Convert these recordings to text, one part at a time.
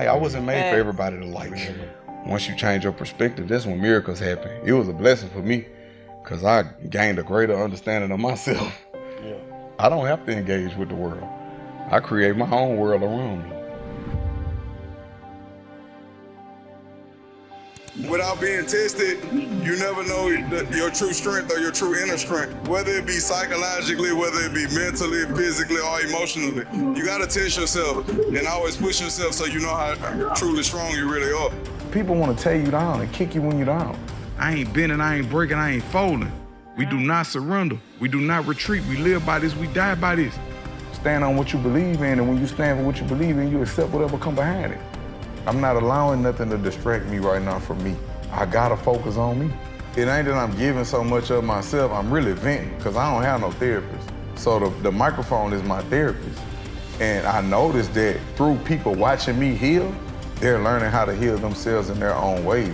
Hey, I wasn't made for everybody to like me. Once you change your perspective, that's when miracles happen. It was a blessing for me because I gained a greater understanding of myself. Yeah. I don't have to engage with the world. I create my own world around me. Without being tested, you never know your true strength or your true inner strength. Whether it be psychologically, whether it be mentally, physically, or emotionally. You gotta test yourself and always push yourself so you know how truly strong you really are. People want to tear you down and kick you when you're down. I ain't bending, I ain't breaking, I ain't folding. We do not surrender. We do not retreat. We live by this, we die by this. Stand on what you believe in, and when you stand for what you believe in, you accept whatever come behind it. I'm not allowing nothing to distract me right now from me. I gotta focus on me. It ain't that I'm giving so much of myself, I'm really venting, because I don't have no therapist. So the microphone is my therapist. And I noticed that through people watching me heal, they're learning how to heal themselves in their own ways.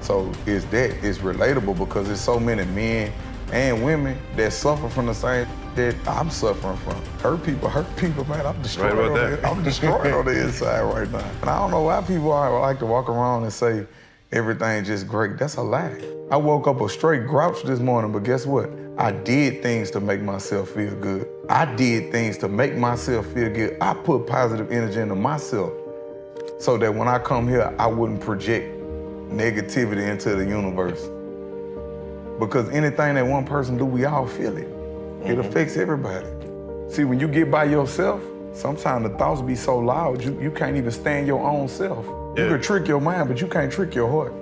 So it's relatable because there's so many men and women that suffer from the same that I'm suffering from. Hurt people, man. I'm destroyed, I'm destroyed on the inside right now. And I don't know why people like to walk around and say everything's just great. That's a lie. I woke up a straight grouch this morning, but guess what? I did things to make myself feel good. I did things to make myself feel good. I put positive energy into myself so that when I come here, I wouldn't project negativity into the universe. Because anything that one person do, we all feel it. It affects everybody. See, when you get by yourself, sometimes the thoughts be so loud, you can't even stand your own self. You can trick your mind, but you can't trick your heart.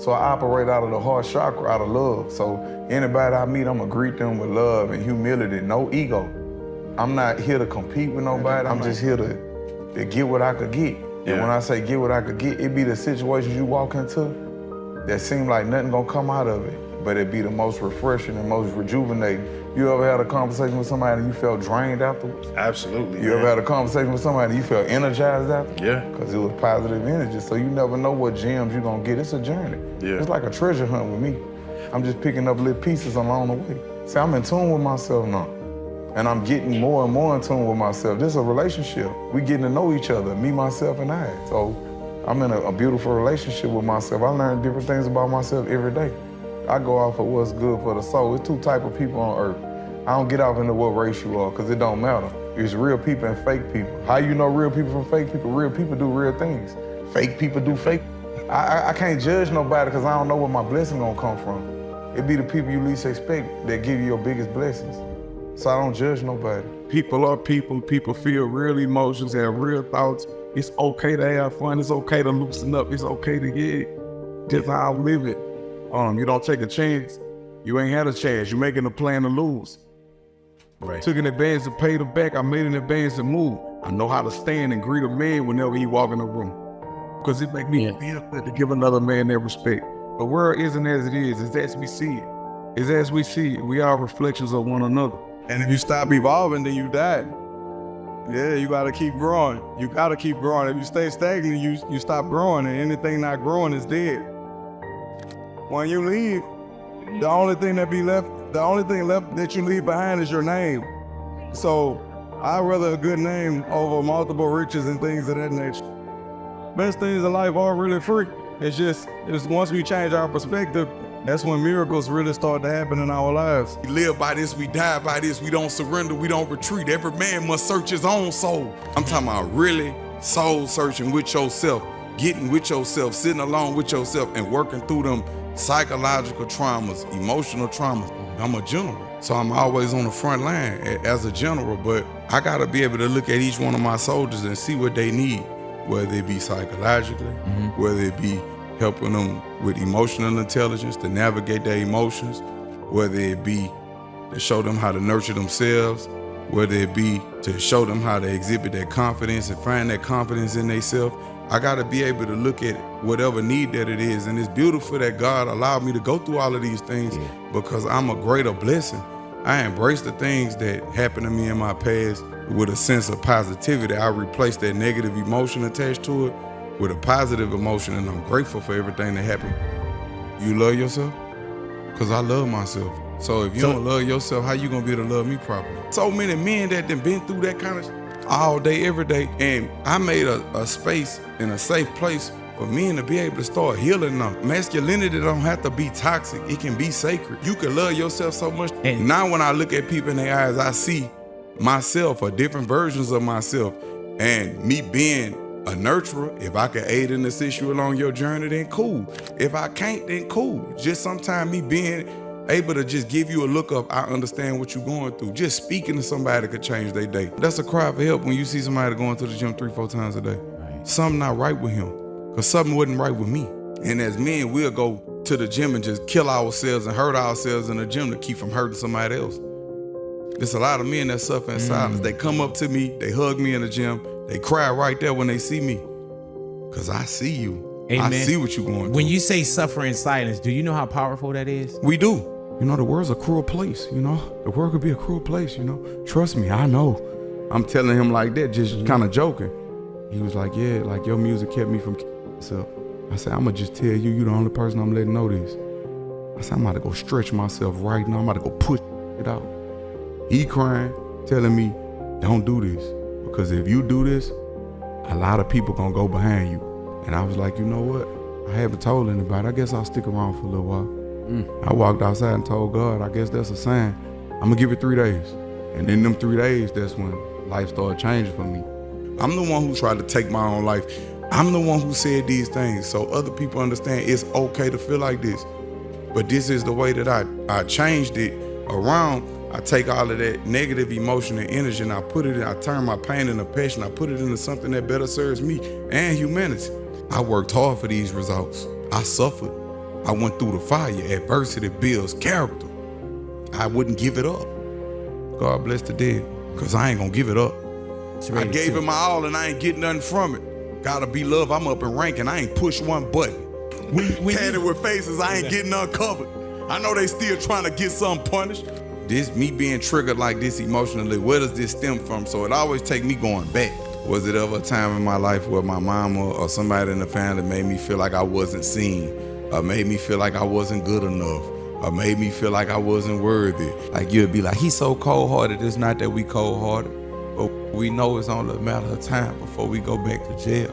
So I operate out of the heart chakra, out of love. So anybody I meet, I'm gonna greet them with love and humility, no ego. I'm not here to compete with nobody. I'm just here to get what I could get. And when I say get what I could get, it be the situations you walk into that seem like nothing gonna come out of it, but it be the most refreshing and most rejuvenating. You ever had a conversation with somebody and you felt drained afterwards? Absolutely. You ever had a conversation with somebody and you felt energized after? Yeah. Because it was positive energy, so you never know what gems you're gonna get. It's a journey. Yeah. It's like a treasure hunt with me. I'm just picking up little pieces along the way. See, I'm in tune with myself now. And I'm getting more and more in tune with myself. This is a relationship. We getting to know each other, me, myself, and I. So I'm in a beautiful relationship with myself. I learn different things about myself every day. I go off of what's good for the soul. There's two types of people on earth. I don't get off into what race you are, because it don't matter. It's real people and fake people. How you know real people from fake people? Real people do real things. Fake people do fake. I can't judge nobody because I don't know where my blessing gonna come from. It be the people you least expect that give you your biggest blessings. So I don't judge nobody. People are people. People feel real emotions, have real thoughts. It's okay to have fun. It's okay to loosen up. It's okay to get just how I live it. You don't take a chance. You ain't had a chance. You're making a plan to lose. Right. Took an advance to pay them back. I made an advance to move. I know how to stand and greet a man whenever he walk in the room. Because it make me feel good to give another man that respect. The world isn't as it is. It's as we see it. It's as we see it. We are reflections of one another. And if you stop evolving, then you die. Yeah, you gotta keep growing. You gotta keep growing. If you stay stagnant, you stop growing, and anything not growing is dead. When you leave, the only thing left that you leave behind is your name. So I'd rather a good name over multiple riches and things of that nature. Best things in life are really free. It's once we change our perspective, that's when miracles really start to happen in our lives. We live by this, we die by this, we don't surrender, we don't retreat. Every man must search his own soul. I'm talking about really soul searching with yourself, getting with yourself, sitting alone with yourself and working through them psychological traumas, emotional traumas. I'm a general, so I'm always on the front line as a general, but I gotta be able to look at each one of my soldiers and see what they need, whether it be psychologically, whether it be helping them with emotional intelligence to navigate their emotions, whether it be to show them how to nurture themselves, whether it be to show them how to exhibit their confidence and find that confidence in themselves. I gotta be able to look at whatever need that it is. And it's beautiful that God allowed me to go through all of these things because I'm a greater blessing. I embrace the things that happened to me in my past with a sense of positivity. I replace that negative emotion attached to it with a positive emotion, and I'm grateful for everything that happened. You love yourself? Because I love myself. So if you don't love yourself, how you gonna be able to love me properly? So many men that done been through that kind of all day, every day. And I made a space and a safe place for men to be able to start healing them. Masculinity don't have to be toxic. It can be sacred. You can love yourself so much. And now when I look at people in their eyes, I see myself or different versions of myself. And me being a nurturer, if I can aid and assist you along your journey, then cool. If I can't, then cool. Just sometimes me being able to just give you a look up, I understand what you're going through. Just speaking to somebody could change their day. That's a cry for help when you see somebody going to the gym 3-4 times a day. Right. Something not right with him, because something wasn't right with me. And as men, we'll go to the gym and just kill ourselves and hurt ourselves in the gym to keep from hurting somebody else. There's a lot of men that suffer in silence. They come up to me, they hug me in the gym, they cry right there when they see me. Because I see you. Amen. I see what you're going through. When you say suffer in silence, do you know how powerful that is? We do. You know, the world's a cruel place, you know? The world could be a cruel place, you know? Trust me, I know. I'm telling him like that, just kind of joking. He was like, yeah, like your music kept me from myself. I said, I'm gonna just tell you, you the only person I'm letting know this. I said, I'm about to go stretch myself right now. I'm about to go push it out. He crying, telling me, don't do this. Because if you do this, a lot of people gonna go behind you. And I was like, you know what? I haven't told anybody. I guess I'll stick around for a little while. I walked outside and told God, I guess that's a sign. I'm gonna give it 3 days. And in them 3 days, that's when life started changing for me. I'm the one who tried to take my own life. I'm the one who said these things so other people understand it's okay to feel like this. But this is the way that I changed it around. I take all of that negative emotion and energy and I turn my pain into passion. I put it into something that better serves me and humanity. I worked hard for these results. I suffered. I went through the fire. Adversity builds character. I wouldn't give it up. God bless the dead, because I ain't gonna give it up. I gave it my all and I ain't getting nothing from it. Gotta be love. I'm up in rank and I ain't push one button. We had it with faces, I ain't getting uncovered. I know they still trying to get something punished. This, me being triggered like this emotionally, where does this stem from? So it always take me going back. Was it ever a time in my life where my mama or somebody in the family made me feel like I wasn't seen, or made me feel like I wasn't good enough, or made me feel like I wasn't worthy? Like you'd be like, he's so cold-hearted. It's not that we cold-hearted, but we know it's only a matter of time before we go back to jail.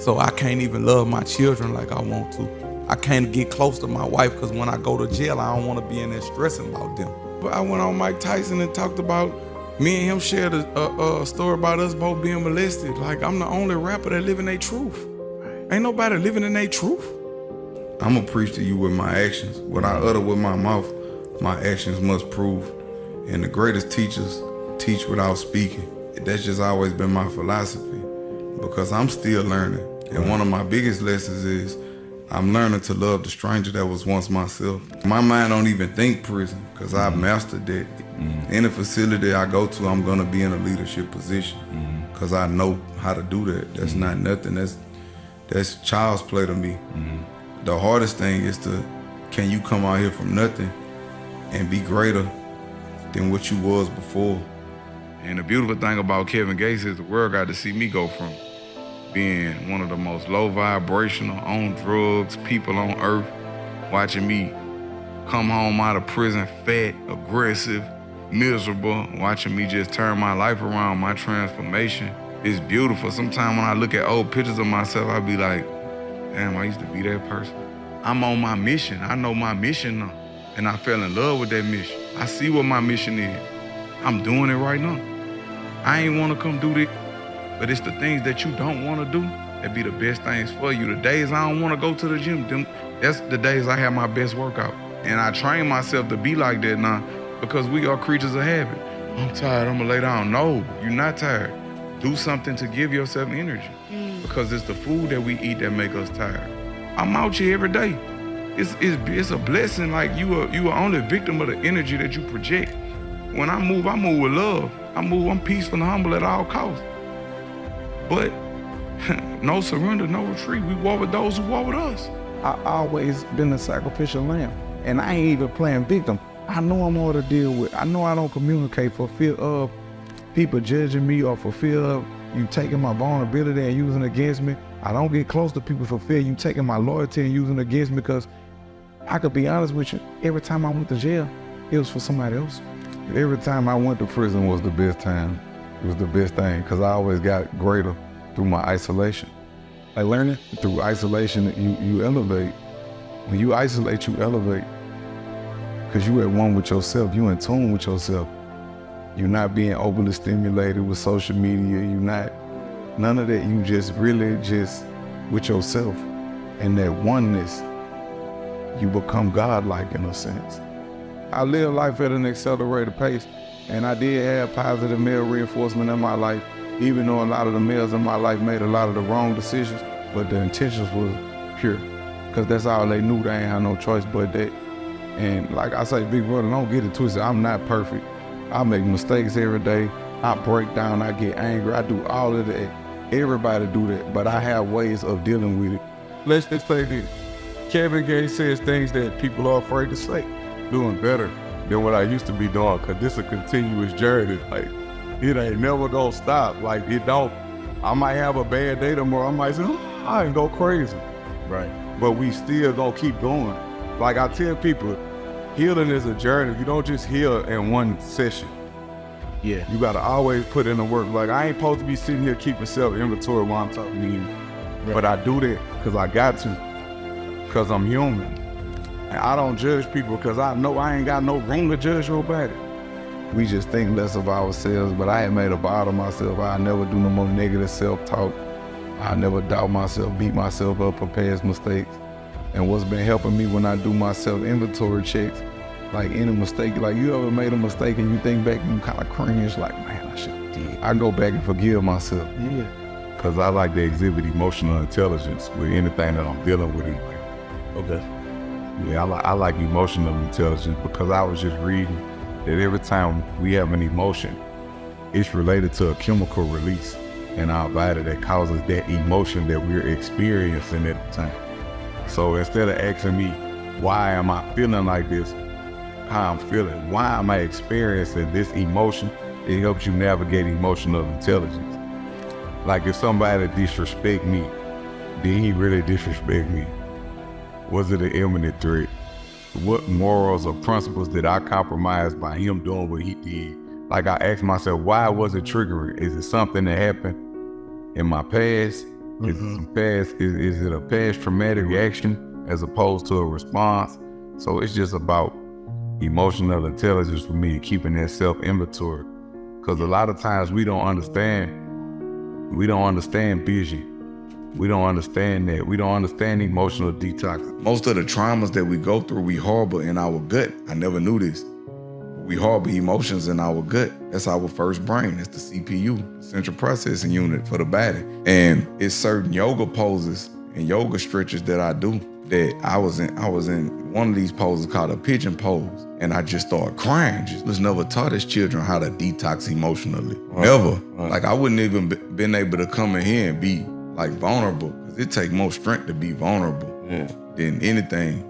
So I can't even love my children like I want to. I can't get close to my wife because when I go to jail, I don't want to be in there stressing about them. But I went on Mike Tyson and talked about, me and him shared a story about us both being molested. Like, I'm the only rapper that live in their truth. Ain't nobody living in their truth. I'm gonna preach to you with my actions. What I utter with my mouth, my actions must prove. And the greatest teachers teach without speaking. That's just always been my philosophy, because I'm still learning. And one of my biggest lessons is I'm learning to love the stranger that was once myself. My mind don't even think prison, because I've mastered that. Any facility I go to, I'm gonna be in a leadership position, because I know how to do that. That's not nothing, that's child's play to me. The hardest thing is can you come out here from nothing and be greater than what you was before? And the beautiful thing about Kevin Gates is the world got to see me go from being one of the most low vibrational, on drugs people on earth, watching me come home out of prison fat, aggressive, miserable, watching me just turn my life around, my transformation. It's beautiful. Sometimes when I look at old pictures of myself, I be like, damn, I used to be that person. I'm on my mission. I know my mission now. And I fell in love with that mission. I see what my mission is. I'm doing it right now. I ain't want to come do this, but it's the things that you don't want to do that be the best things for you. The days I don't want to go to the gym, that's the days I have my best workout. And I train myself to be like that now, because we are creatures of habit. I'm tired, I'm gonna lay down. No, you're not tired. Do something to give yourself energy, because it's the food that we eat that make us tired. I'm out here every day. It's a blessing. Like you are only a victim of the energy that you project. When I move with love. I'm peaceful and humble at all costs. But no surrender, no retreat. We war with those who war with us. I always been a sacrificial lamb, and I ain't even playing victim. I know I'm hard to deal with. I know I don't communicate for fear of people judging me, or for fear of you taking my vulnerability and using it against me. I don't get close to people for fear you taking my loyalty and using it against me, because I could be honest with you, every time I went to jail, it was for somebody else. Every time I went to prison was the best time. was the best thing because I always got greater through my isolation. Like learning? Through isolation, you elevate. When you isolate, you elevate. Because you at one with yourself, you in tune with yourself. You're not being overly stimulated with social media. You're not, none of that. You just really just with yourself. And that oneness, you become godlike in a sense. I live life at an accelerated pace, and I did have positive male reinforcement in my life, even though a lot of the males in my life made a lot of the wrong decisions, but the intentions was pure. Because that's all they knew. They ain't had no choice but that. And like I say, big brother, don't get it twisted. I'm not perfect. I make mistakes every day. I break down, I get angry, I do all of that. Everybody do that, but I have ways of dealing with it. Let's just say this. Kevin Gates says things that people are afraid to say. Doing better than what I used to be doing, cause this a continuous journey. Like, it ain't never gonna stop. Like, it don't. I might have a bad day tomorrow. I might say, oh, I can go crazy. Right. But we still gonna keep going. Like I tell people, healing is a journey. You don't just heal in one session. Yeah. You gotta always put in the work. Like, I ain't supposed to be sitting here keeping self-inventory while I'm talking to you. Right. But I do that because I got to. Because I'm human. And I don't judge people because I know I ain't got no room to judge nobody. We just think less of ourselves, but I ain't made a vow of myself. I never do no more negative self-talk. I never doubt myself, beat myself up for past mistakes. And what's been helping me when I do my self-inventory checks, like any mistake, like you ever made a mistake and you think back and you kind of cringe, like, man, I should have did. I go back and forgive myself. Yeah. Because I like to exhibit emotional intelligence with anything that I'm dealing with. Okay. Yeah, I like emotional intelligence because I was just reading that every time we have an emotion, it's related to a chemical release in our body that causes that emotion that we're experiencing at the time. So instead of asking me, why am I feeling like this, how I'm feeling, why am I experiencing this emotion, it helps you navigate emotional intelligence. Like if somebody disrespect me, did he really disrespect me? Was it an imminent threat? What morals or principles did I compromise by him doing what he did? Like I asked myself, why was it triggering? Is it something that happened in my past? Is it a past traumatic reaction as opposed to a response? So it's just about emotional intelligence for me, keeping that self-inventory. Because a lot of times we don't understand vision. We don't understand that. We don't understand emotional detox. Most of the traumas that we go through, we harbor in our gut. I never knew this. We harbor emotions in our gut. That's our first brain. It's the CPU, Central Processing Unit for the body. And it's certain yoga poses and yoga stretches that I do that I was in one of these poses called a pigeon pose. And I just started crying. Just was never taught as children how to detox emotionally. Never. Like I wouldn't even been able to come in here and be like vulnerable, because it takes more strength to be vulnerable than anything.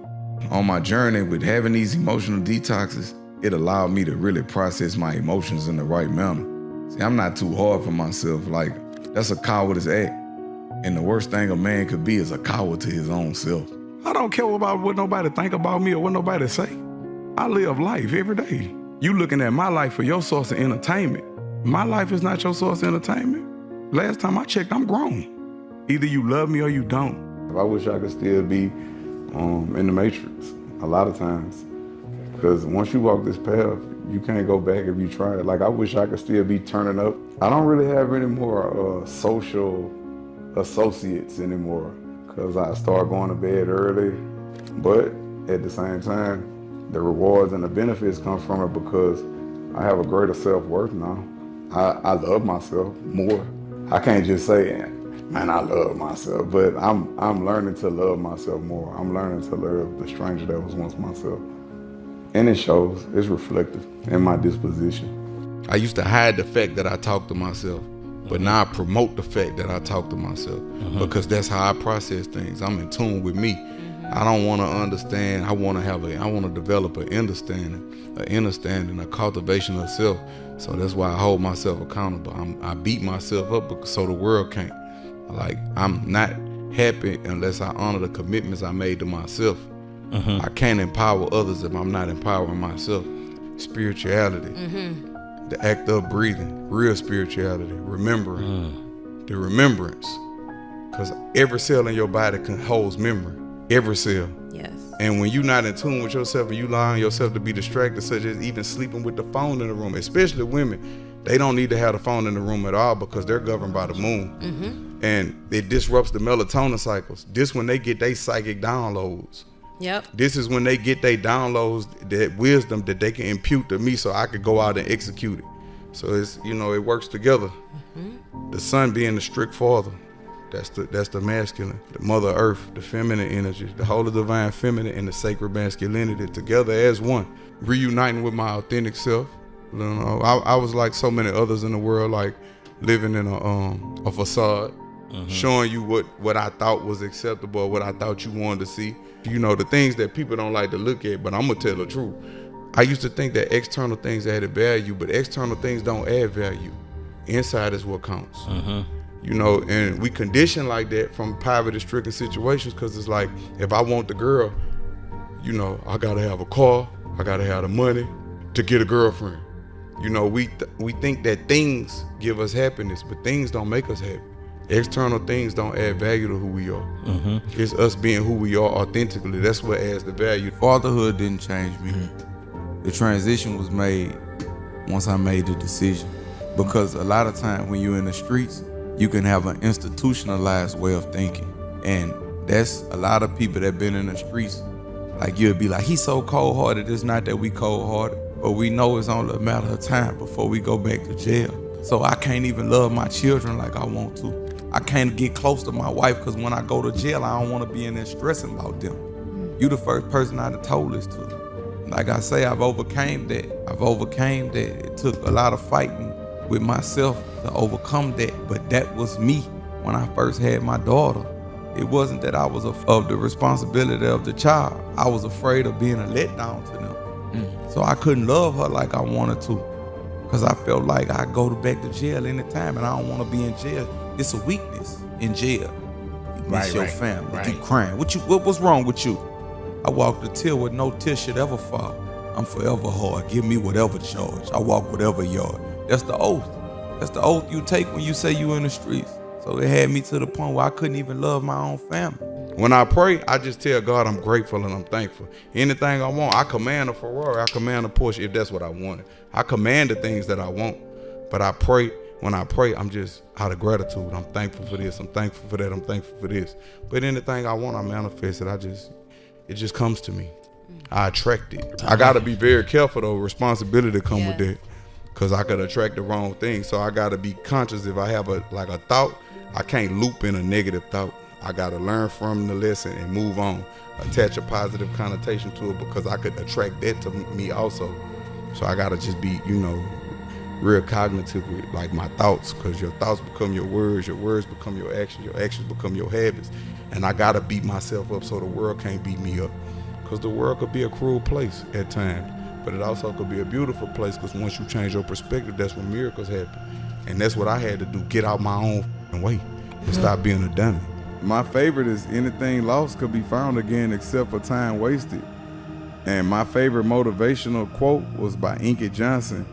On my journey with having these emotional detoxes, it allowed me to really process my emotions in the right manner. See, I'm not too hard for myself. Like, that's a coward's act. And the worst thing a man could be is a coward to his own self. I don't care about what nobody think about me or what nobody say. I live life every day. You looking at my life for your source of entertainment. My life is not your source of entertainment. Last time I checked, I'm grown. Either you love me or you don't. I wish I could still be in the Matrix a lot of times. Because once you walk this path, you can't go back if you try it. Like, I wish I could still be turning up. I don't really have any more social associates anymore, because I start going to bed early. But at the same time, the rewards and the benefits come from it because I have a greater self-worth now. I love myself more. I can't just say, man, I love myself, but I'm learning to love myself more. I'm learning to love the stranger that was once myself. And it shows, it's reflective in my disposition. I used to hide the fact that I talk to myself, but now I promote the fact that I talk to myself because that's how I process things. I'm in tune with me. I don't want to understand. I want to develop an understanding, a cultivation of self. So that's why I hold myself accountable. I beat myself up so the world can't. Like, I'm not happy unless I honor the commitments I made to myself. I can't empower others if I'm not empowering myself. Spirituality. the act of breathing, real spirituality, remembering, the remembrance. Because every cell in your body holds memory, every cell. Yes. And when you're not in tune with yourself and you allowing yourself to be distracted, such as even sleeping with the phone in the room, especially women, they don't need to have the phone in the room at all because they're governed by the moon. And it disrupts the melatonin cycles. This when they get their psychic downloads. Yep. This is when they get their downloads, that wisdom that they can impute to me so I could go out and execute it. So it's, you know, it works together. The sun being the strict father. That's the masculine, the mother earth, the feminine energy, the holy divine feminine and the sacred masculinity together as one. Reuniting with my authentic self. You know, I was like so many others in the world, like living in a facade, showing you what I thought was acceptable, what I thought you wanted to see. You know, the things that people don't like to look at, but I'm gonna tell the truth. I used to think that external things added value, but external things don't add value. Inside is what counts. You know, and we condition like that from poverty-stricken situations because it's like, if I want the girl, you know, I gotta have a car, I gotta have the money to get a girlfriend. You know, we think that things give us happiness, but things don't make us happy. External things don't add value to who we are. It's us being who we are authentically. That's what adds the value. Fatherhood didn't change me. The transition was made once I made the decision. Because a lot of times when you're in the streets, you can have an institutionalized way of thinking. And that's a lot of people that been in the streets. Like you'll be like, he's so cold-hearted. It's not that we cold-hearted, but we know it's only a matter of time before we go back to jail. So I can't even love my children like I want to. I can't get close to my wife because when I go to jail, I don't want to be in there stressing about them. You the first person I'd have told this to. Like I say, I've overcame that. It took a lot of fighting with myself to overcome that, but that was me when I first had my daughter. It wasn't that I was of the responsibility of the child. I was afraid of being a letdown to them. So I couldn't love her like I wanted to because I felt like I'd go back to jail anytime and I don't want to be in jail. It's a weakness in jail. You miss your family, you crying. What's wrong with you? I walk the till where no tear should ever fall. I'm forever hard. Give me whatever charge. I walk whatever yard. That's the oath. That's the oath you take when you say you in the streets. So it had me to the point where I couldn't even love my own family. When I pray, I just tell God I'm grateful and I'm thankful. Anything I want, I command a Ferrari, I command a Porsche if that's what I wanted. I command the things that I want. But I pray, when I pray, I'm just out of gratitude. I'm thankful for this, I'm thankful for that, I'm thankful for this. But anything I want, I manifest it. It just comes to me. I attract it. I gotta be very careful though, responsibility come with that. Cause I could attract the wrong thing. So I gotta be conscious if I have a thought, I can't loop in a negative thought. I gotta learn from the lesson and move on. Attach a positive connotation to it because I could attract that to me also. So I gotta just be, you know, real cognitive with like my thoughts, because your thoughts become your words become your actions become your habits. And I gotta beat myself up so the world can't beat me up. Because the world could be a cruel place at times, but it also could be a beautiful place because once you change your perspective, that's when miracles happen. And that's what I had to do, get out my own way and stop being a dummy. My favorite is anything lost could be found again except for time wasted. And my favorite motivational quote was by Inky Johnson.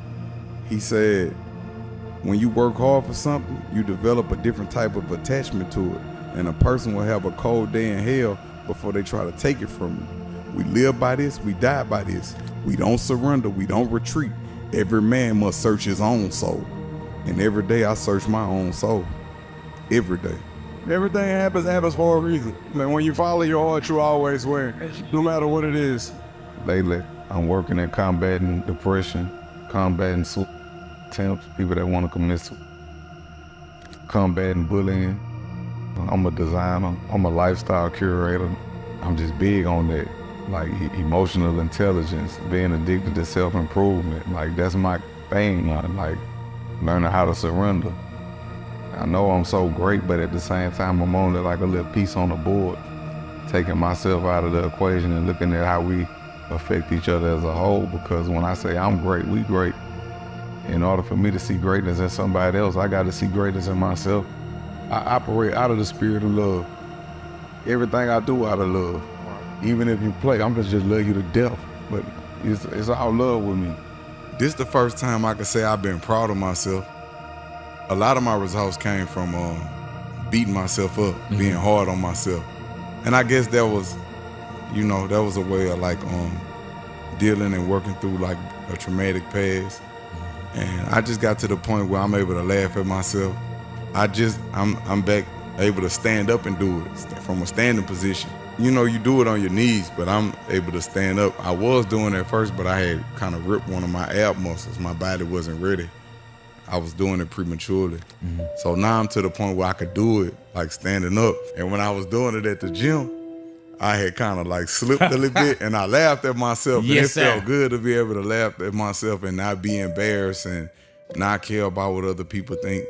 He said, when you work hard for something, you develop a different type of attachment to it. And a person will have a cold day in hell before they try to take it from you. We live by this, we die by this. We don't surrender, we don't retreat. Every man must search his own soul. And every day I search my own soul. Every day. Everything happens for a reason. Man, when you follow your heart, you always win, no matter what it is. Lately, I'm working at combating depression, combating suicide attempts, people that want to commit suicide, combating bullying. I'm a designer, I'm a lifestyle curator. I'm just big on that. Like emotional intelligence, being addicted to self-improvement. Like that's my thing, like learning how to surrender. I know I'm so great, but at the same time, I'm only like a little piece on the board, taking myself out of the equation and looking at how we affect each other as a whole. Because when I say I'm great, we great. In order for me to see greatness in somebody else, I got to see greatness in myself. I operate out of the spirit of love. Everything I do out of love. Even if you play, I'm gonna just love you to death. But it's all love with me. This the first time I could say I've been proud of myself. A lot of my results came from beating myself up, being hard on myself. And I guess that was, that was a way of like dealing and working through like a traumatic past. And I just got to the point where I'm able to laugh at myself. I'm back able to stand up and do it from a standing position. You do it on your knees, but I'm able to stand up. I was doing it at first, but I had kind of ripped one of my ab muscles. My body wasn't ready. I was doing it prematurely. So now I'm to the point where I could do it like standing up. And when I was doing it at the gym, I had kind of like slipped a little bit and I laughed at myself. Yes, and it sir. felt good to be able to laugh at myself and not be embarrassed and not care about what other people think.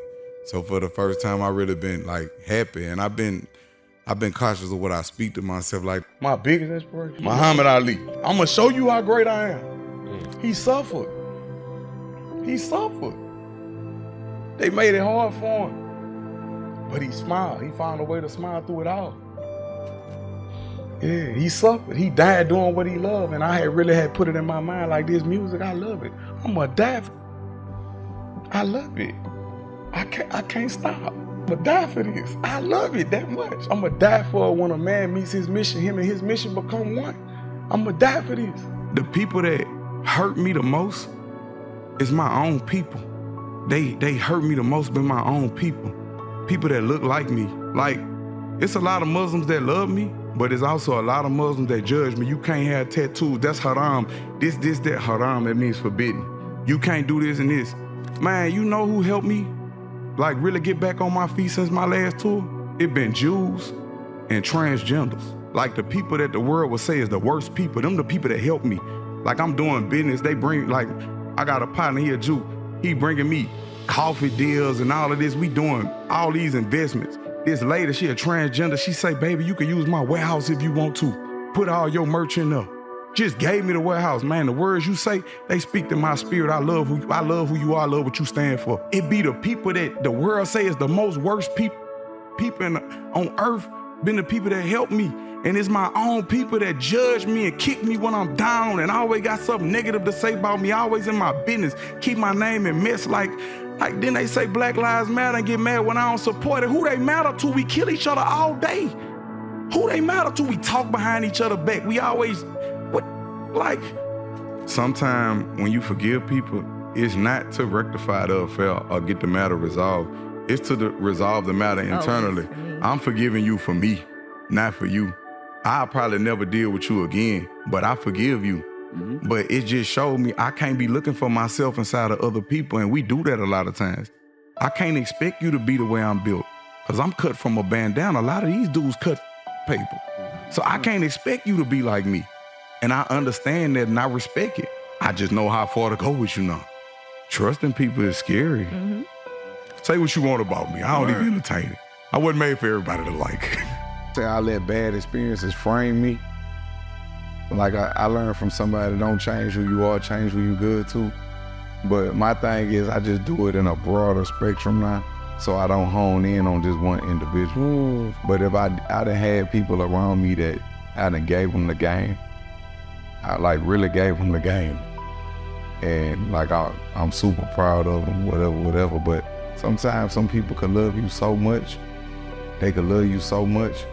So for the first time, I really been like happy, and I've been cautious of what I speak to myself. Like My biggest inspiration, Muhammad Ali. I'm gonna show you how great I am. He suffered. He suffered. They made it hard for him, but he smiled. He found a way to smile through it all. Yeah, he suffered. He died doing what he loved, and I had really put it in my mind like this music. I love it. I'm gonna die. I love it. I can't stop. I'm gonna die for this. I love it that much. I'm gonna die for it when a man meets his mission. Him and his mission become one. I'm gonna die for this. The people that hurt me the most is my own people. They hurt me the most by my own people. People that look like me. Like, it's a lot of Muslims that love me, but there's also a lot of Muslims that judge me. You can't have tattoos, that's haram. This, that haram, that means forbidden. You can't do this and this. Man, you know who helped me like really get back on my feet since my last tour? It been Jews and transgenders. Like the people that the world would say is the worst people, them the people that help me. Like I'm doing business, they bring, like I got a partner here, Jew. He bringing me coffee deals and all of this. We doing all these investments. This lady, she a transgender. She say, baby, you can use my warehouse if you want to. Put all your merch in there. Just gave me the warehouse. Man, the words you say, they speak to my spirit. I love who you are. I love what you stand for. It be the people that the world say is the most worst people on earth, been the people that help me. And it's my own people that judge me and kick me when I'm down and always got something negative to say about me, always in my business, keep my name in mess. Like then they say Black Lives Matter and get mad when I don't support it. Who they matter to? We kill each other all day. Who they matter to? We talk behind each other back. We always, sometimes when you forgive people, it's not to rectify the affair or get the matter resolved. It's to resolve the matter internally. I'm forgiving you for me, not for you. I'll probably never deal with you again, but I forgive you. But it just showed me I can't be looking for myself inside of other people, and we do that a lot of times. I can't expect you to be the way I'm built, because I'm cut from a bandana. A lot of these dudes cut paper. So I can't expect you to be like me. And I understand that and I respect it. I just know how far to go with you now. Trusting people is scary. Say what you want about me. I don't even entertain it. I wasn't made for everybody to like. I let bad experiences frame me. Like I learned from somebody, don't change who you are, change who you good to. But my thing is I just do it in a broader spectrum now, so I don't hone in on just one individual. But if I done had people around me that I done gave them the game, I like really gave them the game. And like I'm super proud of them, whatever. But sometimes some people could love you so much, they could love you so much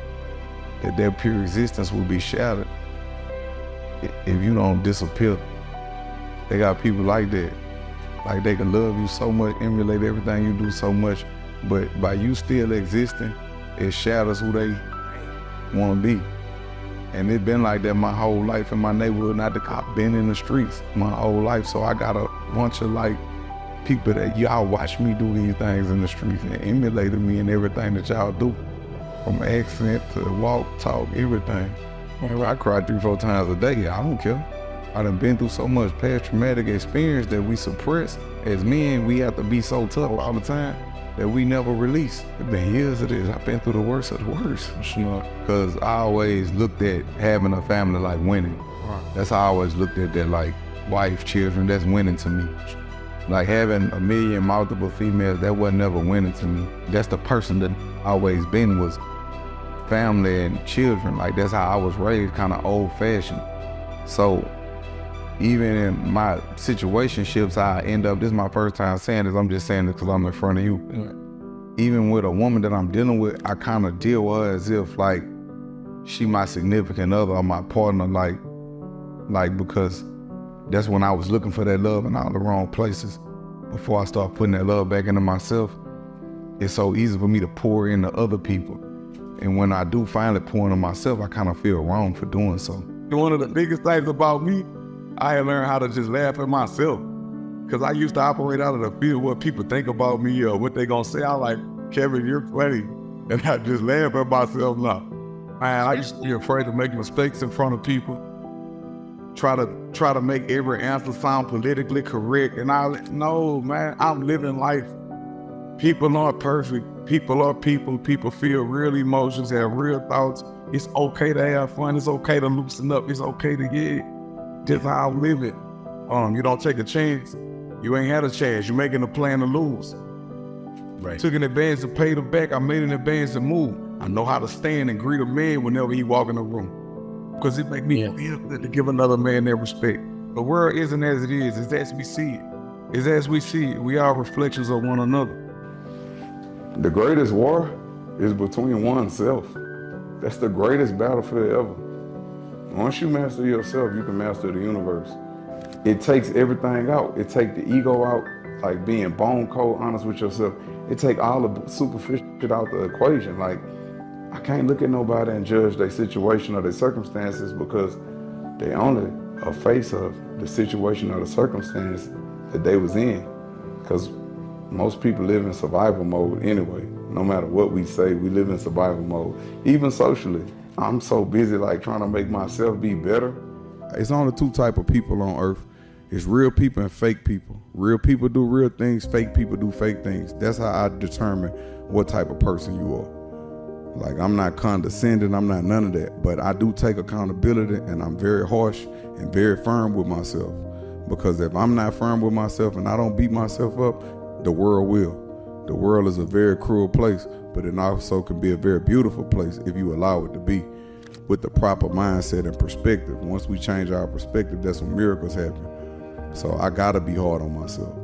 that their pure existence will be shattered if you don't disappear. They got people like that. Like they can love you so much, emulate everything you do so much, but by you still existing, it shatters who they want to be. And it's been like that my whole life in my neighborhood. Not the cop, been in the streets my whole life. So I got a bunch of like people that y'all watch me do these things in the streets and emulated me in everything that y'all do. From accent to walk, talk, everything. I cry 3-4 times a day. I don't care. I done been through so much past traumatic experience that we suppress. As men, we have to be so tough all the time that we never release. It's been years of this. I've been through the worst of the worst, because I always looked at having a family like winning. That's how I always looked at that, like wife, children, that's winning to me. Like having a million multiple females, that wasn't never winning to me. That's the person that always been was family and children. Like that's how I was raised, kind of old fashioned. So even in my situationships, I end up, this is my first time saying this, I'm just saying this because I'm in front of you. Even with a woman that I'm dealing with, I kind of deal with her as if like she my significant other or my partner, like because that's when I was looking for that love in all the wrong places. Before I start putting that love back into myself, it's so easy for me to pour into other people. And when I do finally pour into myself, I kind of feel wrong for doing so. One of the biggest things about me, I had learned how to just laugh at myself. Because I used to operate out of the fear of what people think about me or what they gonna say. I like, Kevin, you're funny. And I just laugh at myself now. Man, I used to be afraid to make mistakes in front of people. Try to make every answer sound politically correct. And no, man, I'm living life. People aren't perfect. People are people. People feel real emotions, have real thoughts. It's okay to have fun. It's okay to loosen up. It's okay to get just how I'm living. You don't take a chance. You ain't had a chance. You're making a plan to lose. Right. Took an advance to pay the back. I made an advance to move. I know how to stand and greet a man whenever he walk in the room. Because it make me feel good to give another man that respect. The world isn't as it is. It's as we see it. It's as we see it. We are reflections of one another. The greatest war is between oneself. That's the greatest battlefield ever. Once you master yourself, you can master the universe. It takes everything out. It takes the ego out, like being bone cold, honest with yourself. It takes all the superficial shit out the equation. Like, I can't look at nobody and judge their situation or their circumstances because they only a face of the situation or the circumstance that they was in. Because most people live in survival mode anyway. No matter what we say, we live in survival mode. Even socially, I'm so busy like trying to make myself be better. It's only two type of people on earth. It's real people and fake people. Real people do real things, fake people do fake things. That's how I determine what type of person you are. Like, I'm not condescending, I'm not none of that, but I do take accountability and I'm very harsh and very firm with myself. Because if I'm not firm with myself and I don't beat myself up, the world will. The world is a very cruel place, but it also can be a very beautiful place if you allow it to be, with the proper mindset and perspective. Once we change our perspective, that's when miracles happen. So I gotta be hard on myself.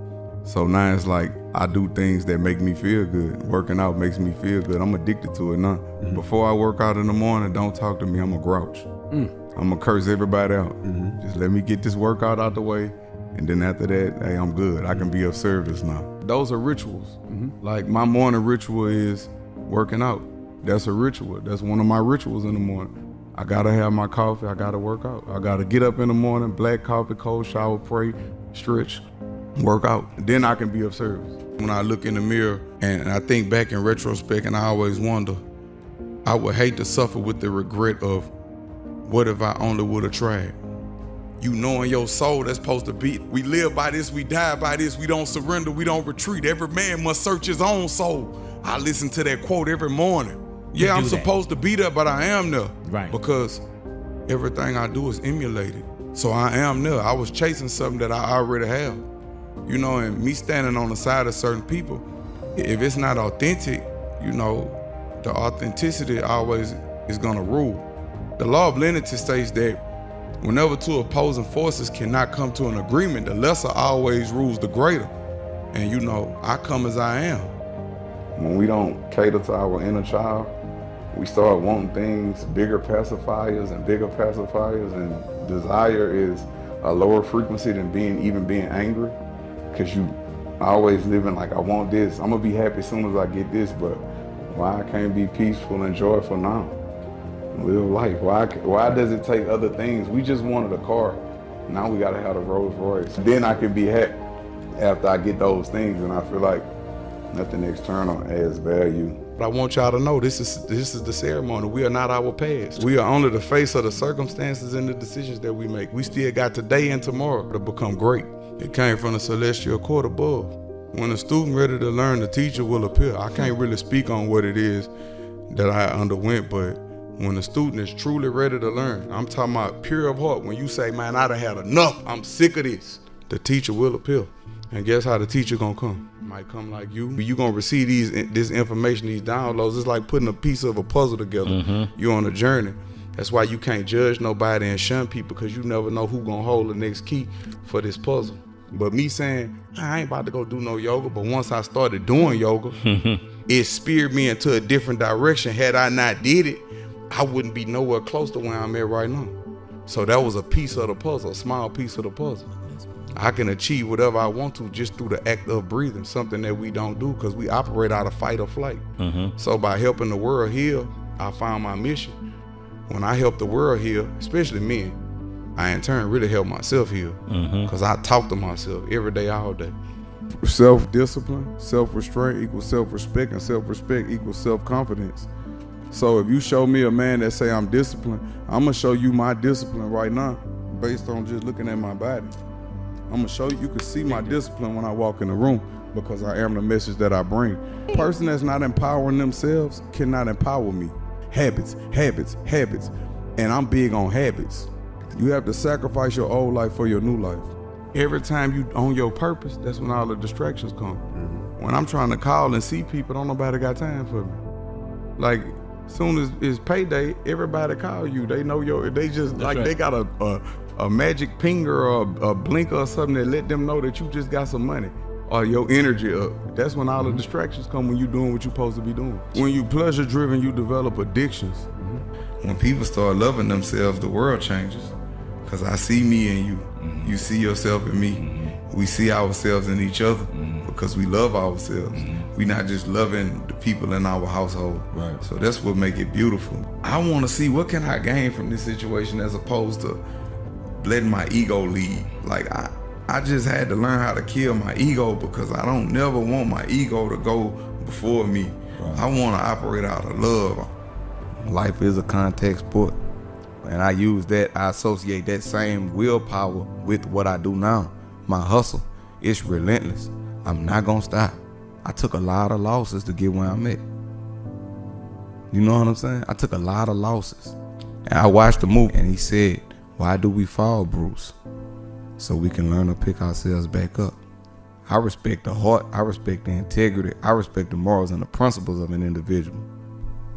So now it's like I do things that make me feel good. Working out makes me feel good. I'm addicted to it now. Before I work out in the morning, don't talk to me, I'm a grouch. I'm gonna curse everybody out. Just let me get this workout out the way, and then after that, hey, I'm good. I can be of service now. Those are rituals. Like my morning ritual is working out. That's a ritual. That's one of my rituals in the morning. I gotta have my coffee, I gotta work out. I gotta get up in the morning, black coffee, cold shower, pray, stretch, work out. Then I can be of service. When I look in the mirror and I think back in retrospect and I always wonder, I would hate to suffer with the regret of what if I only would have tried. You know in your soul that's supposed to be, we live by this, we die by this, we don't surrender, we don't retreat. Every man must search his own soul. I listen to that quote every morning. Yeah, I'm supposed to be there, but I am there. Right. Because everything I do is emulated. So I am there. I was chasing something that I already have. You know, and me standing on the side of certain people, if it's not authentic, you know, the authenticity always is gonna rule. The law of lenity states that whenever two opposing forces cannot come to an agreement, the lesser always rules the greater. And you know, I come as I am. When we don't cater to our inner child, we start wanting things, bigger pacifiers, and desire is a lower frequency than being angry. Because you always living like, I want this, I'm gonna be happy as soon as I get this, but why I can't be peaceful and joyful now? Live life. Why does it take other things? We just wanted a car. Now we gotta have a Rolls Royce. Then I can be happy after I get those things, and I feel like nothing external adds value. But I want y'all to know this is the ceremony. We are not our past. We are only the face of the circumstances and the decisions that we make. We still got today and tomorrow to become great. It came from the celestial court above. When a student ready to learn, the teacher will appear. I can't really speak on what it is that I underwent, but when a student is truly ready to learn, I'm talking about pure of heart. When you say, man, I done had enough, I'm sick of this, the teacher will appear. And guess how the teacher gonna come? Might come like you. You gonna receive this information, these downloads. It's like putting a piece of a puzzle together. You're on a journey. That's why you can't judge nobody and shun people, because you never know who gonna hold the next key for this puzzle. But me saying, I ain't about to go do no yoga, but once I started doing yoga, it speared me into a different direction. Had I not did it, I wouldn't be nowhere close to where I'm at right now. So that was a piece of the puzzle, a small piece of the puzzle. I can achieve whatever I want to just through the act of breathing, something that we don't do because we operate out of fight or flight. So by helping the world heal, I found my mission. When I help the world heal, especially men, I in turn really help myself heal, because I talk to myself every day, all day. Self-discipline, self-restraint equals self-respect, and self-respect equals self-confidence. So if you show me a man that say I'm disciplined, I'm gonna show you my discipline right now based on just looking at my body. I'm gonna show you can see my discipline when I walk in the room because I am the message that I bring. A person that's not empowering themselves cannot empower me. Habits, habits, habits. And I'm big on habits. You have to sacrifice your old life for your new life. Every time you on your purpose, that's when all the distractions come. When I'm trying to call and see people, don't nobody got time for me. Like, soon as it's payday, everybody call you. They know they just that's like right. They got a magic pinger or a blinker or something that let them know that you just got some money or your energy up. That's when all the distractions come, when you doing what you're supposed to be doing. When you pleasure driven, you develop addictions. When people start loving themselves, the world changes. Cause I see me in you. You see yourself in me. We see ourselves in each other because we love ourselves. We not just loving the people in our household. Right. So that's what make it beautiful. I want to see what can I gain from this situation as opposed to letting my ego lead. Like I just had to learn how to kill my ego because I don't never want my ego to go before me. Right. I want to operate out of love. Life is a contact sport. And I use that, I associate that same willpower with what I do now. My hustle, it's relentless. I'm not gonna stop. I took a lot of losses to get where I'm at. You know what I'm saying? I took a lot of losses. And I watched the movie and he said, why do we fall, Bruce? So we can learn to pick ourselves back up. I respect the heart, I respect the integrity, I respect the morals and the principles of an individual.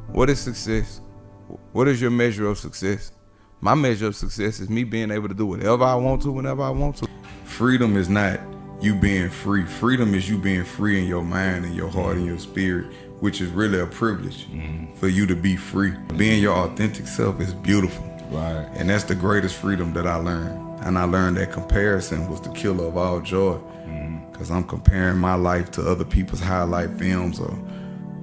What is success? What is your measure of success? My measure of success is me being able to do whatever I want to, whenever I want to. Freedom is not you being free. Freedom is you being free in your mind and your heart and your spirit, which is really a privilege for you to be free. Being your authentic self is beautiful. Right. And that's the greatest freedom that I learned. And I learned that comparison was the killer of all joy. Because I'm comparing my life to other people's highlight films. Or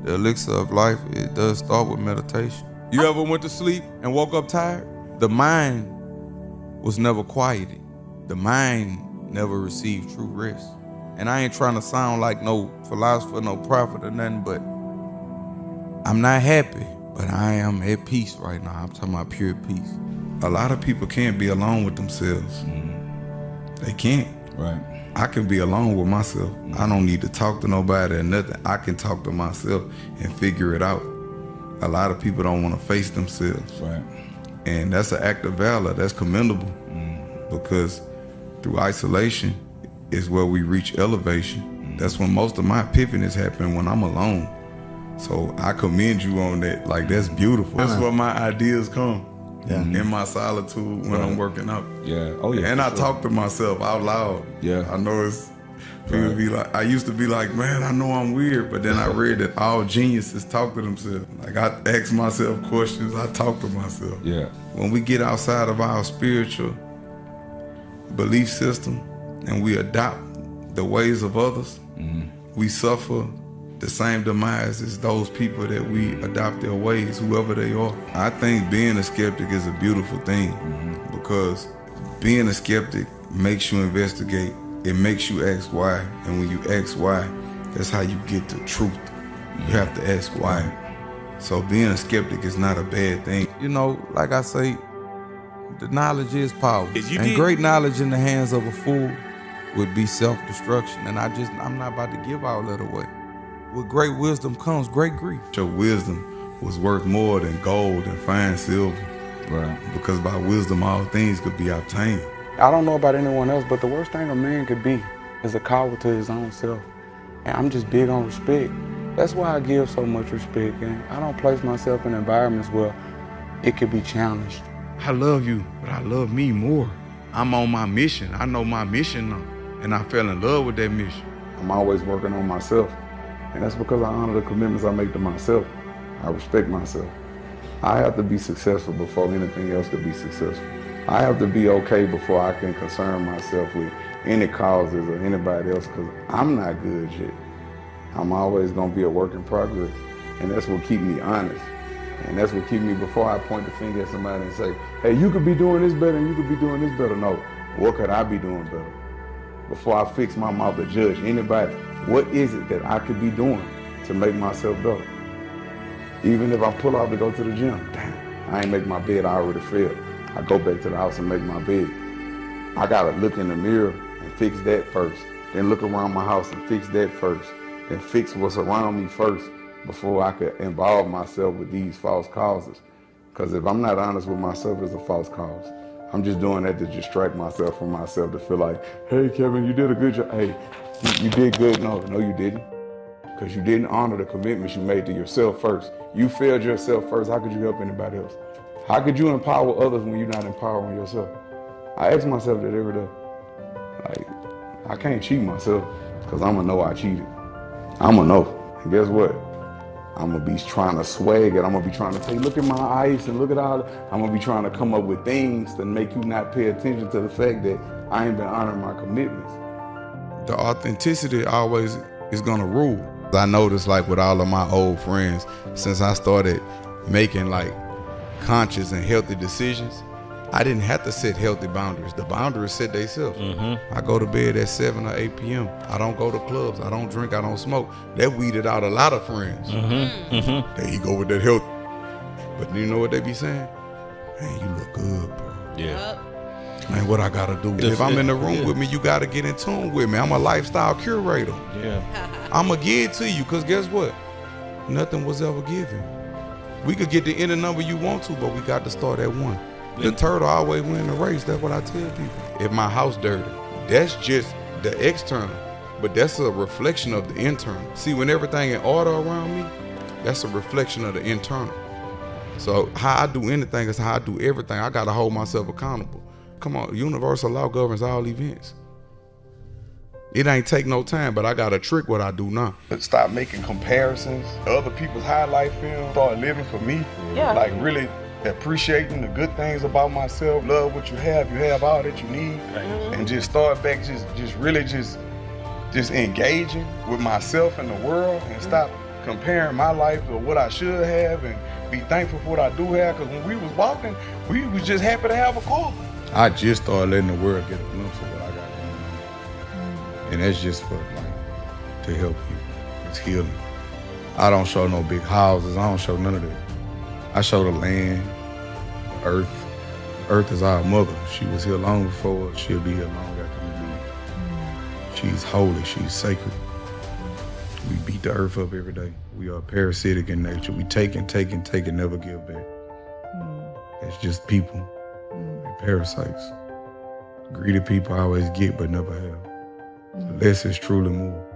the elixir of life, it does start with meditation. You ever went to sleep and woke up tired? The mind was never quieted. The mind never received true rest. And I ain't trying to sound like no philosopher, no prophet or nothing, but I'm not happy, but I am at peace right now. I'm talking about pure peace. A lot of people can't be alone with themselves. They can't. Right. I can be alone with myself. I don't need to talk to nobody or nothing. I can talk to myself and figure it out. A lot of people don't want to face themselves. Right. And that's an act of valor. That's commendable. Because through isolation is where we reach elevation. That's when most of my epiphanies happen, when I'm alone. So I commend you on that. Like, that's beautiful. That's where my ideas come. In my solitude when I'm working out. Yeah. Oh yeah. And I talk to myself out loud. Yeah. I know it's people be like, I used to be like, man, I know I'm weird, but then I read that all geniuses talk to themselves. Like, I ask myself questions, I talk to myself. Yeah. When we get outside of our spiritual belief system and we adopt the ways of others, we suffer the same demise as those people that we adopt their ways, whoever they are. I think being a skeptic is a beautiful thing because being a skeptic makes you investigate. It makes you ask why. And when you ask why, that's how you get the truth. You have to ask why. So being a skeptic is not a bad thing. You know, like I say, the knowledge is power. And great knowledge in the hands of a fool would be self-destruction. And I'm not about to give all that away. With great wisdom comes great grief. Your wisdom was worth more than gold and fine silver. Right. Because by wisdom, all things could be obtained. I don't know about anyone else, but the worst thing a man could be is a coward to his own self. And I'm just big on respect. That's why I give so much respect. And I don't place myself in environments where it can be challenged. I love you, but I love me more. I'm on my mission. I know my mission now, and I fell in love with that mission. I'm always working on myself, and that's because I honor the commitments I make to myself. I respect myself. I have to be successful before anything else can be successful. I have to be okay before I can concern myself with any causes or anybody else, because I'm not good yet. I'm always gonna be a work in progress, and that's what keep me honest. And that's what keep me, before I point the finger at somebody and say, hey, you could be doing this better and you could be doing this better. No, what could I be doing better? Before I fix my mouth to judge anybody, what is it that I could be doing to make myself better? Even if I pull out to go to the gym, damn, I ain't make my bed, I already failed. I go back to the house and make my bed. I gotta look in the mirror and fix that first. Then look around my house and fix that first. Then fix what's around me first before I could involve myself with these false causes. Because if I'm not honest with myself, it's a false cause. I'm just doing that to distract myself from myself, to feel like, hey, Kevin, you did a good job. Hey, you did good. No, you didn't. Because you didn't honor the commitments you made to yourself first. You failed yourself first. How could you help anybody else? How could you empower others when you're not empowering yourself? I ask myself that every day. Like, I can't cheat myself because I'm going to know I cheated. I'm going to know. And guess what? I'm going to be trying to swag it. I'm going to be trying to say, look at my ice and look at all. I'm going to be trying to come up with things to make you not pay attention to the fact that I ain't been honoring my commitments. The authenticity always is gonna rule. I noticed, like, with all of my old friends, since I started making like conscious and healthy decisions, I didn't have to set healthy boundaries. The boundaries set themselves. I go to bed at 7 or 8 p.m. I don't go to clubs. I don't drink. I don't smoke. That weeded out a lot of friends. There you go with that health. But you know what they be saying? Man, you look good, bro. Yeah. Man, what I gotta do? If I'm in the room with me, you gotta get in tune with me. I'm a lifestyle curator. Yeah. I'ma give it to you, because guess what? Nothing was ever given. We could get the any number you want to, but we got to start at one. The turtle always win the race. That's what I tell people. If my house dirty, that's just the external, but that's a reflection of the internal. See, when everything in order around me, that's a reflection of the internal. So how I do anything is how I do everything. I gotta hold myself accountable. Come on, universal law governs all events. It ain't take no time, but I gotta trick what I do now. But stop making comparisons to other people's highlight film. Start living for me. Yeah. Like really appreciating the good things about myself. Love what you have all that you need. And just start back just really engaging with myself and the world, and stop comparing my life to what I should have, and be thankful for what I do have. Because when we was walking, we was just happy to have a car. I just started letting the world get a glimpse of what I got going on. And that's just for, like, to help people. It's healing. I don't show no big houses. I don't show none of that. I show the land, the earth. Earth is our mother. She was here long before us. She'll be here long after we leave. She's holy. She's sacred. We beat the earth up every day. We are parasitic in nature. We take and take and take and never give back. It's just people. Parasites. Greedy people always get but never have. Less is truly more.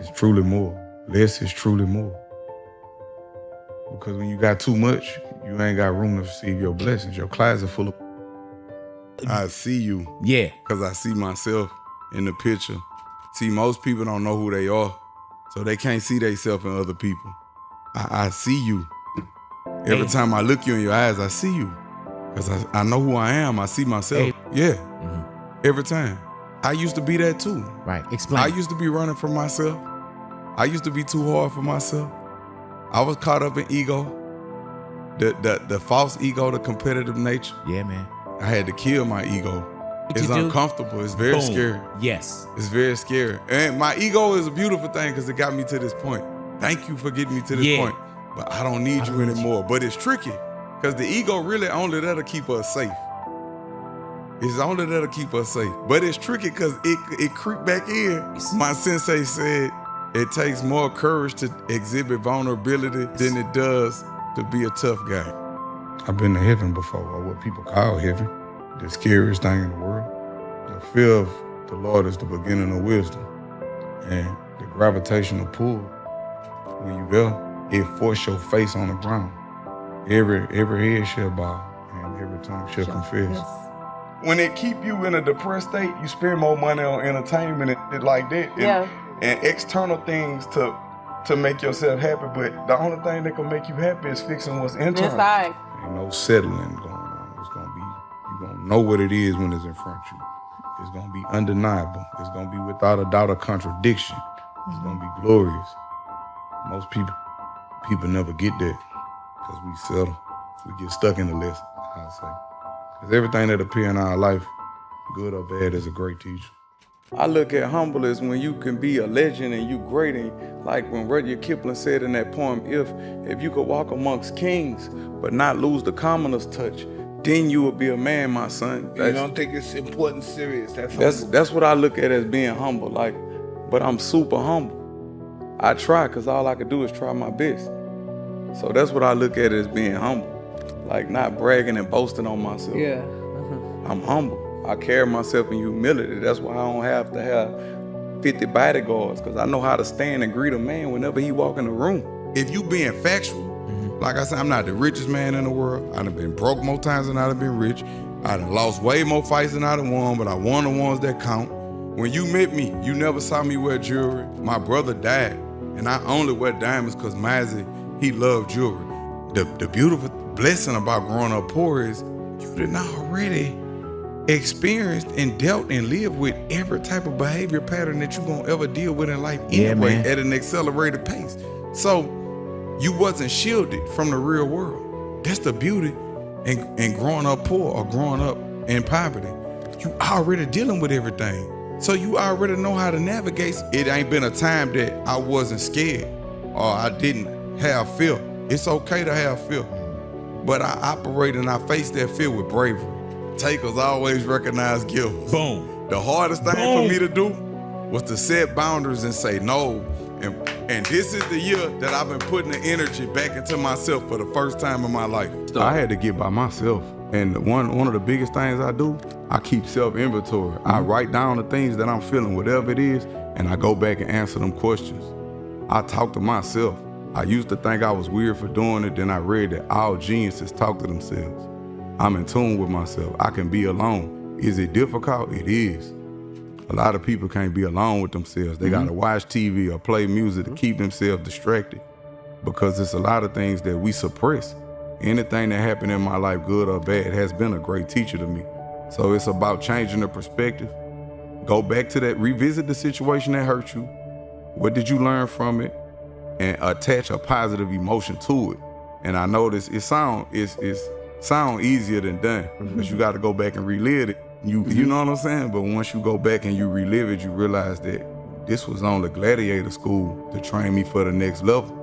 It's truly more. Less is truly more. Because when you got too much, you ain't got room to receive your blessings. Your closet full of... I see you. Yeah. Because I see myself in the picture. See, most people don't know who they are, so they can't see themselves in other people. I see you. Every time I look you in your eyes, I see you. Because I know who I am. I see myself. Yeah. Every time. I used to be that too. Right. Explain. I used to be running from myself. I used to be too hard for myself. I was caught up in ego. The false ego, the competitive nature. Yeah, man. I had to kill my ego. It's uncomfortable. It's very scary. Yes. It's very scary. And my ego is a beautiful thing because it got me to this point. Thank you for getting me to this point. But I don't need you anymore. But it's tricky. Because the ego really only there to keep us safe. It's only there to keep us safe. But it's tricky because it creeped back in. My sensei said it takes more courage to exhibit vulnerability than it does to be a tough guy. I've been to heaven before, or what people call heaven. The scariest thing in the world. The fear of the Lord is the beginning of wisdom. And the gravitational pull, when you there, it forces your face on the ground. Every head shall bow and every tongue shall confess. When it keep you in a depressed state, you spend more money on entertainment and like that. And external things to make yourself happy. But the only thing that can make you happy is fixing what's internal. Inside. Ain't no settling going on. It's gonna be, you're gonna know what it is when it's in front of you. It's gonna be undeniable. It's gonna be without a doubt a contradiction. It's gonna be glorious. Most people never get that because we settle. We get stuck in the lesson, I'll say. Because everything that appears in our life, good or bad, is a great teacher. I look at humble as when you can be a legend and you great, and like when Rudyard Kipling said in that poem, if you could walk amongst kings but not lose the commoner's touch, then you will be a man, my son. You don't take this important serious. That's what I look at as being humble. Like, but I'm super humble. I try because all I can do is try my best. So that's what I look at as being humble. Like not bragging and boasting on myself. Yeah. I'm humble. I carry myself in humility. That's why I don't have to have 50 bodyguards, because I know how to stand and greet a man whenever he walk in the room. If you being factual, like I said, I'm not the richest man in the world. I done been broke more times than I done been rich. I done lost way more fights than I done won, but I won the ones that count. When you met me, you never saw me wear jewelry. My brother died, and I only wear diamonds because Mazzy, he loved jewelry. The beautiful blessing about growing up poor is you done already experienced and dealt and lived with every type of behavior pattern that you're gonna ever deal with in life anyway, at an accelerated pace. So you wasn't shielded from the real world. That's the beauty in growing up poor or growing up in poverty. You already dealing with everything. So you already know how to navigate. It ain't been a time that I wasn't scared or I didn't have fear. It's okay to have fear, but I operate and I face that fear with bravery. Takers always recognize givers. Boom. The hardest thing for me to do was to set boundaries and say no. And this is the year that I've been putting the energy back into myself for the first time in my life. I had to get by myself. And one of the biggest things I do, I keep self-inventory. I write down the things that I'm feeling, whatever it is, and I go back and answer them questions. I talk to myself. I used to think I was weird for doing it, then I read that all geniuses talk to themselves. I'm in tune with myself. I can be alone. Is it difficult? It is. A lot of people can't be alone with themselves. They gotta watch TV or play music to keep themselves distracted, because it's a lot of things that we suppress. Anything that happened in my life, good or bad, has been a great teacher to me. So it's about changing the perspective. Go back to that, revisit the situation that hurt you. What did you learn from it? And attach a positive emotion to it. And I notice it sound easier than done, because you got to go back and relive it. You know what I'm saying? But once you go back and you relive it, you realize that this was only gladiator school to train me for the next level.